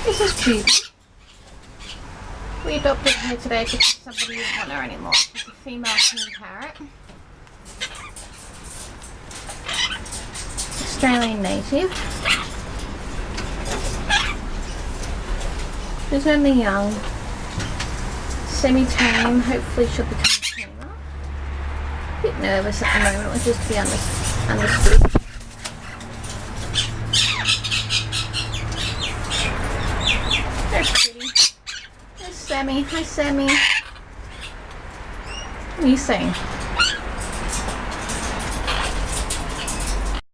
This is Jubilee. We adopted her today because somebody didn't want her anymore. She's a female king parrot. Australian native. She's only young. Semi-tame. Hopefully she'll become tamer. A bit nervous at the moment, which is to be understood. Very pretty. There's Sammy. Hi, Sammy. What are you saying?